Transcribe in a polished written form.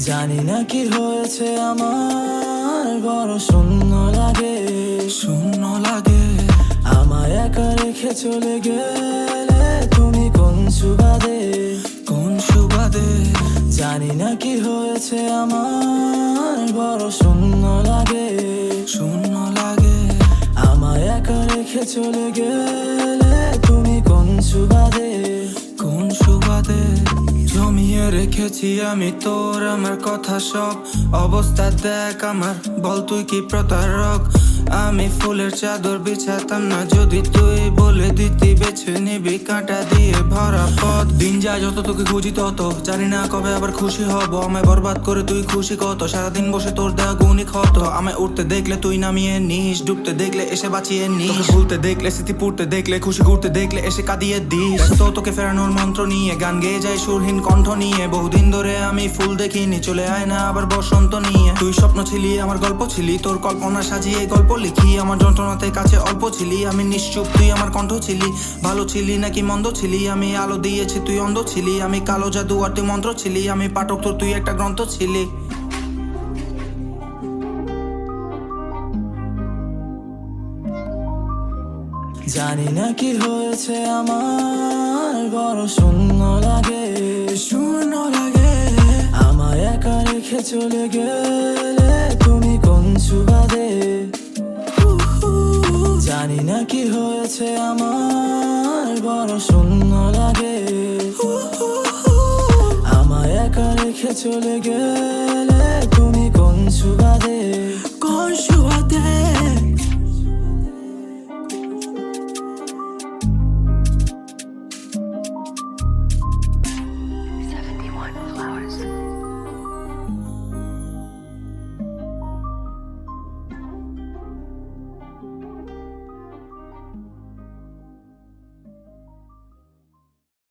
জানি না কি হয়েছে আমার, বড় শূন্য লাগে, শূন্য লাগে। আমায় একা রেখে চলে গেলে তুমি কোন সুবাদে, কোন সুবাদে। জানি না কি হয়েছে আমার, বড় শূন্য লাগে, শূন্য লাগে। আমায় একা রেখে চলে গেলে তুমি কোন সুবাদে, কোন সুবাদে। জমিয়ে রেখেছি আমি তোর আমার কথা সব, অবস্থা দেখ আমার, বল তুই কি প্রতারক। আমি ফুলের চাদর বিছাতাম না যদি তুই বলে দিতি বেছে নিবি কাঁটা দিয়ে ভরা পথ। দিন যায় যত তোকে খুঁজি তত, জানি না কবে আবার খুশি হব। আমায় বরবাদ করে তুই খুশি কত, সারাদিন বসে তোর দেওয়া গুণী ক্ষত। আমায় উঠতে দেখলে তুই নামিয়ে নিস, ডুবতে দেখলে এসে বাঁচিয়ে নিস, ভুলতে দেখলে স্মৃতি পুড়তে দেখলে, খুশি ঘুরতে দেখলে এসে কাঁদিয়ে দিস। তো তোকে ফেরানোর মন্ত্র নিয়ে গান গেয়ে যায় সুরহীন কণ্ঠ নিয়ে। বহুদিন ধরে আমি ফুল দেখিনি, চলে আয় না আবার বসন্ত নিয়ে। তুই স্বপ্ন ছিলি আমার গল্প ছিলি, তোর কল্পনা সাজিয়ে গল্প লিখি। আমার যন্ত্রণাতে কাছে অল্প ছিলি, আমি নিশ্চুপ তুই আমার কণ্ঠ ছিলি। ভালো ছিলি নাকি মন্দ ছিলি, আমি আলো দিয়েছি তুই অন্ধ ছিলি। আমি কালো জাদু আর তুই মন্ত্র ছিলি, আমি পাঠক তোর তুই একটা গ্রন্থ ছিলি। জানি না কি হয়েছে আমার, বড় শূন্য লাগে, শূন্য লাগে। আমায় একা রেখে চলে গেলে তুমি কোন সুবাদে, জানি না কি হয়েছে আমার, বড় শূন্য লাগে, আমায় একা রেখে চলে গেলে তুমি